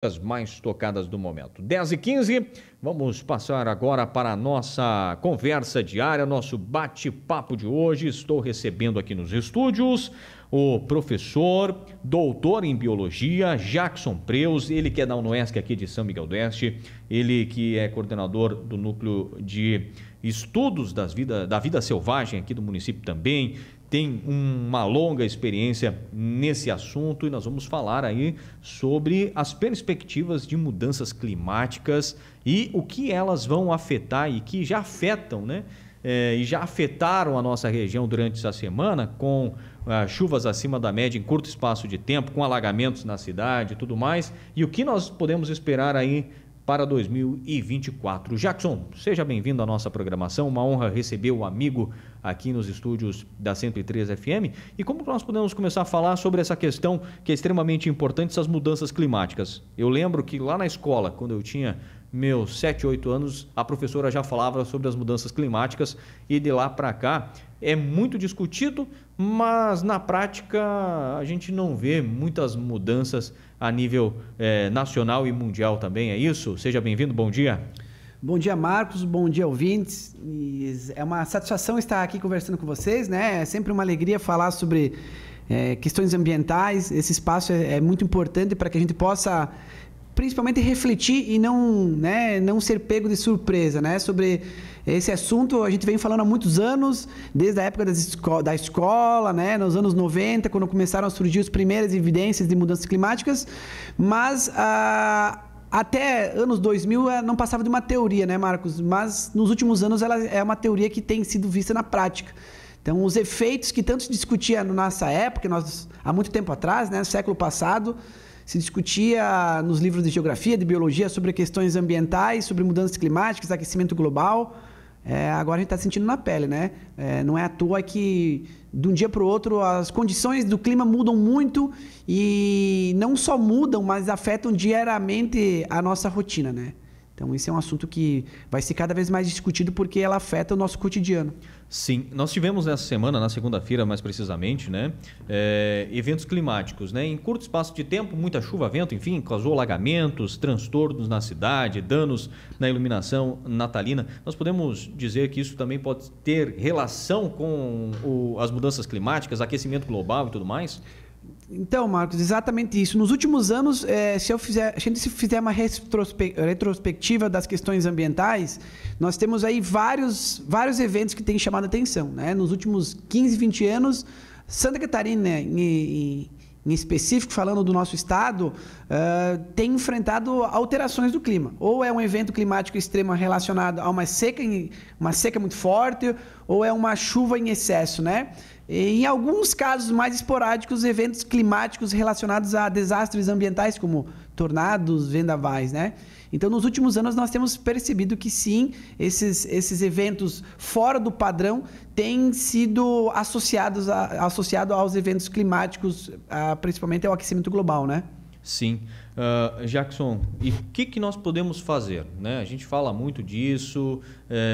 As mais tocadas do momento. 10h15, vamos passar agora para a nossa conversa diária, nosso bate-papo de hoje. Estou recebendo aqui nos estúdios o professor, doutor em biologia, Jackson Preus, ele que é da UNOESC aqui de São Miguel do Oeste, ele que é coordenador do núcleo de estudos da vida selvagem aqui do município também, tem uma longa experiência nesse assunto e nós vamos falar aí sobre as perspectivas de mudanças climáticas e o que elas vão afetar e que já afetam, né? E já afetaram a nossa região durante essa semana com chuvas acima da média em curto espaço de tempo, com alagamentos na cidade e tudo mais. E o que nós podemos esperar aí para 2024. Jackson, seja bem-vindo à nossa programação, uma honra receber o amigo aqui nos estúdios da 103 FM. E como nós podemos começar a falar sobre essa questão que é extremamente importante, essas mudanças climáticas? Eu lembro que lá na escola, quando eu tinha meus 7, 8 anos, a professora já falava sobre as mudanças climáticas e de lá para cá é muito discutido, mas na prática a gente não vê muitas mudanças a nível nacional e mundial também, é isso? Seja bem-vindo, bom dia. Bom dia, Marcos, bom dia, ouvintes. É uma satisfação estar aqui conversando com vocês, né? É sempre uma alegria falar sobre questões ambientais. Esse espaço é muito importante para que a gente possa principalmente refletir e não ser pego de surpresa, né? Sobre esse assunto a gente vem falando há muitos anos, desde a época da escola, né? Nos anos 90, quando começaram a surgir as primeiras evidências de mudanças climáticas, mas até anos 2000 não passava de uma teoria, né, Marcos? Mas nos últimos anos ela é uma teoria que tem sido vista na prática. Então, os efeitos que tanto se discutia na nossa época, há muito tempo atrás, né, no século passado, se discutia nos livros de geografia, de biologia, sobre questões ambientais, sobre mudanças climáticas, aquecimento global. Agora a gente está sentindo na pele, né? Não é à toa que de um dia para o outro as condições do clima mudam muito e não só mudam, mas afetam diariamente a nossa rotina, né? Então, esse é um assunto que vai ser cada vez mais discutido porque ela afeta o nosso cotidiano. Sim, nós tivemos nessa semana, na segunda-feira mais precisamente, né, eventos climáticos, né, em curto espaço de tempo, muita chuva, vento, enfim, causou alagamentos, transtornos na cidade, danos na iluminação natalina. Nós podemos dizer que isso também pode ter relação com as mudanças climáticas, aquecimento global e tudo mais? Então, Marcos, exatamente isso. Nos últimos anos, se a gente fizer uma retrospectiva das questões ambientais, nós temos aí vários eventos que têm chamado a atenção, né? Nos últimos 15, 20 anos, Santa Catarina, em específico, falando do nosso estado, tem enfrentado alterações do clima. Ou é um evento climático extremo relacionado a uma seca muito forte, ou é uma chuva em excesso, né? E, em alguns casos mais esporádicos, eventos climáticos relacionados a desastres ambientais, como tornados, vendavais, né? Então, nos últimos anos, nós temos percebido que sim, esses eventos fora do padrão têm sido associados aos eventos climáticos, principalmente ao aquecimento global, né? Sim. Jackson, e o que nós podemos fazer, né? A gente fala muito disso,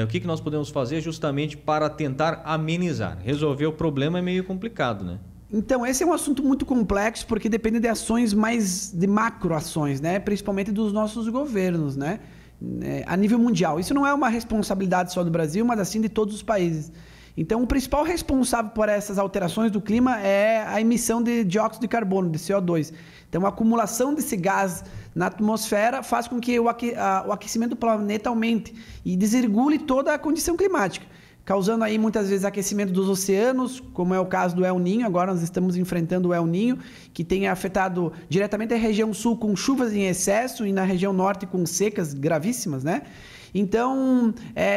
o que nós podemos fazer justamente para tentar amenizar? Resolver o problema é meio complicado, né? Então, esse é um assunto muito complexo porque depende de ações de macroações, né? Principalmente dos nossos governos, né? A nível mundial. Isso não é uma responsabilidade só do Brasil, mas assim de todos os países. Então, o principal responsável por essas alterações do clima é a emissão de dióxido de carbono, de CO2. Então, a acumulação desse gás na atmosfera faz com que o aquecimento do planeta aumente e desregule toda a condição climática, causando aí muitas vezes aquecimento dos oceanos, como é o caso do El Niño. Agora nós estamos enfrentando o El Niño, que tem afetado diretamente a região sul com chuvas em excesso e na região norte com secas gravíssimas, né? Então,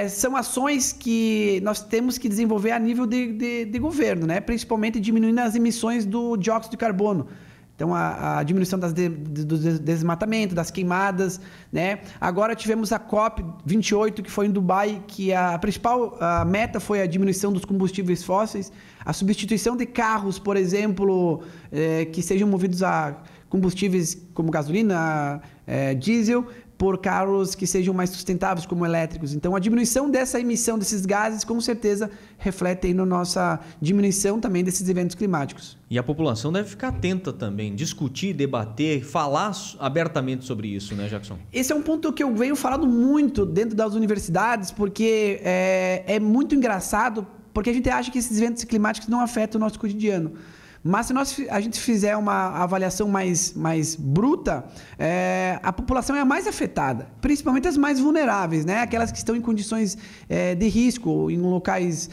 são ações que nós temos que desenvolver a nível de governo, né? Principalmente diminuindo as emissões do dióxido de carbono. Então, a diminuição do desmatamento, das queimadas, né? Agora tivemos a COP28, que foi em Dubai, que a principal meta foi a diminuição dos combustíveis fósseis, a substituição de carros, por exemplo, que sejam movidos a combustíveis como gasolina, diesel, por carros que sejam mais sustentáveis, como elétricos. Então, a diminuição dessa emissão desses gases, com certeza, reflete aí na nossa diminuição também desses eventos climáticos. E a população deve ficar atenta também, discutir, debater, falar abertamente sobre isso, né, Jackson? Esse é um ponto que eu venho falando muito dentro das universidades, porque é muito engraçado, porque a gente acha que esses eventos climáticos não afetam o nosso cotidiano. Mas se a gente fizer uma avaliação mais bruta, a população é a mais afetada, principalmente as mais vulneráveis, né? Aquelas que estão em condições de risco, em locais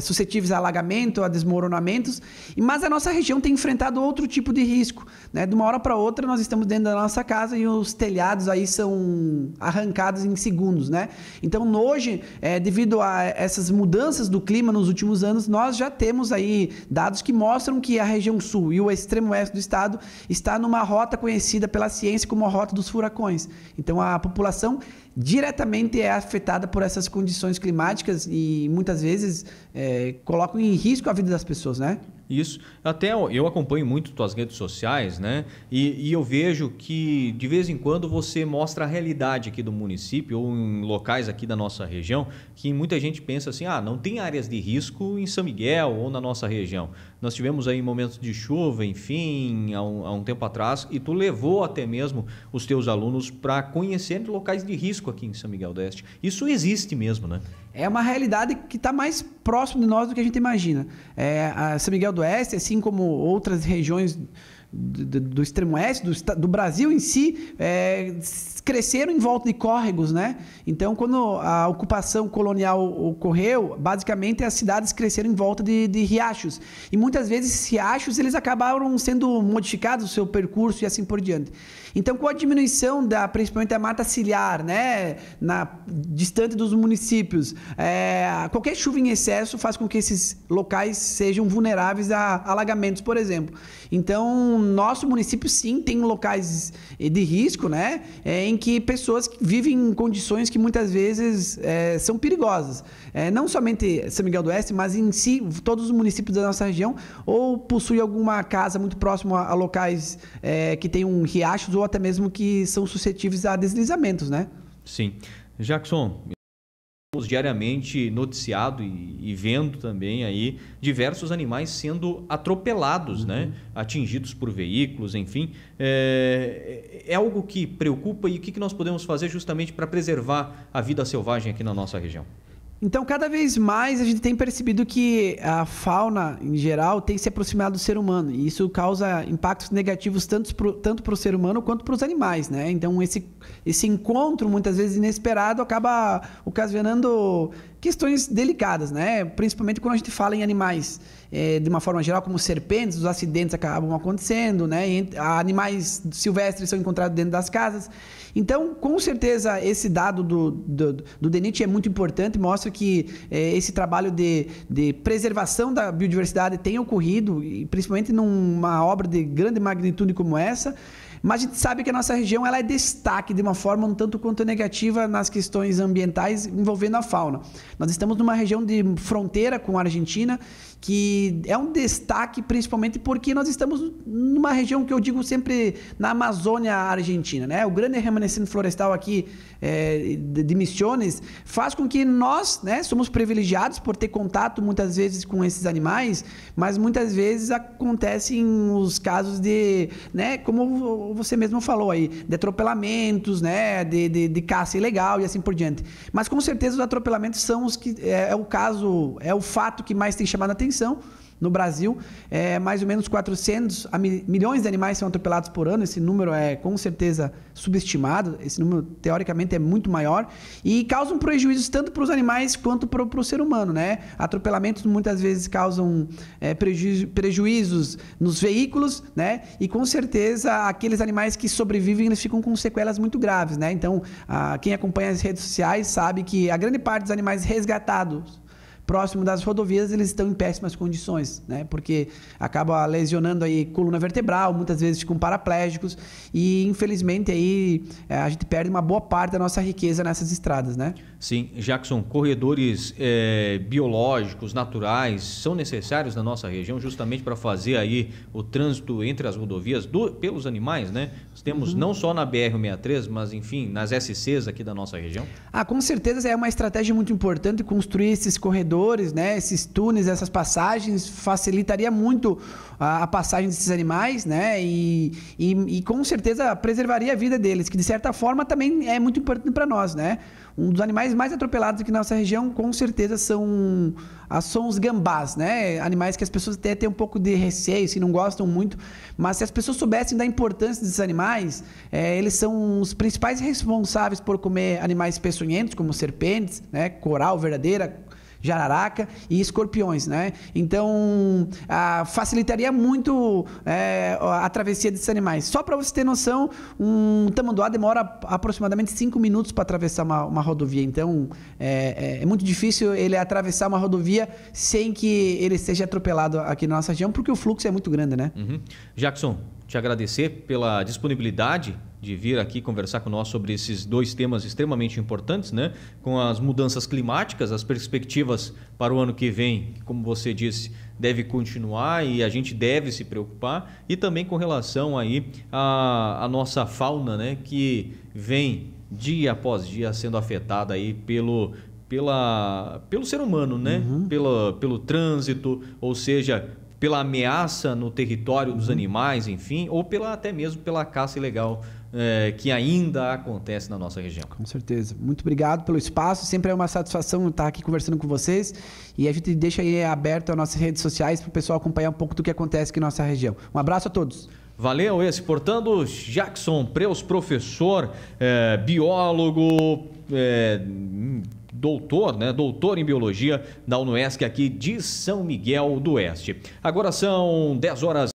suscetíveis a alagamento, a desmoronamentos. Mas a nossa região tem enfrentado outro tipo de risco, né? De uma hora para outra, nós estamos dentro da nossa casa e os telhados aí são arrancados em segundos, né? Então, hoje, devido a essas mudanças do clima nos últimos anos, nós já temos aí dados que mostram que a região sul e o extremo oeste do estado está numa rota conhecida pela ciência como a rota dos furacões. Então, a população diretamente é afetada por essas condições climáticas e muitas vezes colocam em risco a vida das pessoas, né? Isso. Até eu acompanho muito tuas redes sociais, né? E eu vejo que de vez em quando você mostra a realidade aqui do município ou em locais aqui da nossa região, que muita gente pensa assim, não tem áreas de risco em São Miguel ou na nossa região. Nós tivemos aí momentos de chuva, enfim, há um tempo atrás, e tu levou até mesmo os teus alunos para conhecer locais de risco aqui em São Miguel do Oeste. Isso existe mesmo, né? É uma realidade que está mais próximo de nós do que a gente imagina. A São Miguel do Oeste, assim como outras regiões do extremo oeste, do Brasil em si, cresceram em volta de córregos, né? Então, quando a ocupação colonial ocorreu, basicamente as cidades cresceram em volta de riachos. E muitas vezes esses riachos eles acabaram sendo modificados o seu percurso e assim por diante. Então, com a diminuição principalmente da mata ciliar, né, distante dos municípios, qualquer chuva em excesso faz com que esses locais sejam vulneráveis a alagamentos, por exemplo. Então, nosso município sim tem locais de risco, né, em que pessoas vivem em condições que muitas vezes são perigosas. Não somente São Miguel do Oeste, mas em si todos os municípios da nossa região ou possuem alguma casa muito próxima a locais que tenham riachos ou até mesmo que são suscetíveis a deslizamentos, né? Sim. Jackson, estamos diariamente noticiado e vendo também aí diversos animais sendo atropelados, né? Atingidos por veículos, enfim. É algo que preocupa, e o que nós podemos fazer justamente para preservar a vida selvagem aqui na nossa região? Então, cada vez mais a gente tem percebido que a fauna, em geral, tem se aproximado do ser humano. E isso causa impactos negativos tanto para o ser humano quanto para os animais, né? Então, esse encontro, muitas vezes inesperado, acaba ocasionando questões delicadas, né? Principalmente quando a gente fala em animais de uma forma geral, como serpentes, os acidentes acabam acontecendo, né? E animais silvestres são encontrados dentro das casas. Então, com certeza, esse dado do DENIT é muito importante, mostra que esse trabalho de preservação da biodiversidade tem ocorrido, e principalmente numa obra de grande magnitude como essa. Mas a gente sabe que a nossa região ela é destaque de uma forma um tanto quanto negativa nas questões ambientais envolvendo a fauna. Nós estamos numa região de fronteira com a Argentina, que é um destaque principalmente porque nós estamos numa região que eu digo sempre na Amazônia Argentina, né? O grande remanescente florestal aqui de Misiones faz com que nós, né, somos privilegiados por ter contato muitas vezes com esses animais, mas muitas vezes acontecem os casos de, né, como você mesmo falou aí, de atropelamentos, né, de caça ilegal e assim por diante. Mas com certeza os atropelamentos são os que é o fato que mais tem chamado a atenção no Brasil. Mais ou menos 400 milhões de animais são atropelados por ano. Esse número é com certeza subestimado. Esse número teoricamente é muito maior e causam prejuízos tanto para os animais quanto para o ser humano, né? Atropelamentos muitas vezes causam prejuízos nos veículos, né? E com certeza aqueles animais que sobrevivem eles ficam com sequelas muito graves, né? Então quem acompanha as redes sociais sabe que a grande parte dos animais resgatados próximo das rodovias, eles estão em péssimas condições, né? Porque acaba lesionando aí coluna vertebral, muitas vezes ficam paraplégicos e, infelizmente, aí a gente perde uma boa parte da nossa riqueza nessas estradas, né? Sim, Jackson, corredores biológicos, naturais, são necessários na nossa região justamente para fazer aí o trânsito entre as rodovias pelos animais, né? Nós temos não só na BR-163, mas enfim, nas SCs aqui da nossa região. Com certeza é uma estratégia muito importante construir esses corredores, né? Esses túneis, essas passagens, facilitaria muito a passagem desses animais, né? E com certeza preservaria a vida deles, que de certa forma também é muito importante para nós, né? Um dos animais mais atropelados aqui na nossa região, com certeza, são os gambás, né? Animais que as pessoas até têm um pouco de receio, se não gostam muito, mas se as pessoas soubessem da importância desses animais, eles são os principais responsáveis por comer animais peçonhentos, como serpentes, né? Coral verdadeira, jararaca e escorpiões, né? Então, facilitaria muito a travessia desses animais. Só para você ter noção, um tamanduá demora aproximadamente 5 minutos para atravessar uma rodovia. Então, é muito difícil ele atravessar uma rodovia sem que ele seja atropelado aqui na nossa região, porque o fluxo é muito grande, né? Jackson, te agradecer pela disponibilidade de vir aqui conversar com nós sobre esses dois temas extremamente importantes, né? Com as mudanças climáticas, as perspectivas para o ano que vem, que, como você disse, deve continuar e a gente deve se preocupar, e também com relação aí à nossa fauna, né? Que vem dia após dia sendo afetada aí pelo ser humano, né? Pelo trânsito, ou seja, pela ameaça no território dos animais, enfim, ou até mesmo pela caça ilegal que ainda acontece na nossa região. Com certeza. Muito obrigado pelo espaço. Sempre é uma satisfação estar aqui conversando com vocês. E a gente deixa aí aberto as nossas redes sociais para o pessoal acompanhar um pouco do que acontece aqui na nossa região. Um abraço a todos. Valeu esse, portanto, Jackson Preus, professor, biólogo, doutor, né? Doutor em Biologia da UNOESC aqui de São Miguel do Oeste. Agora são 10 horas.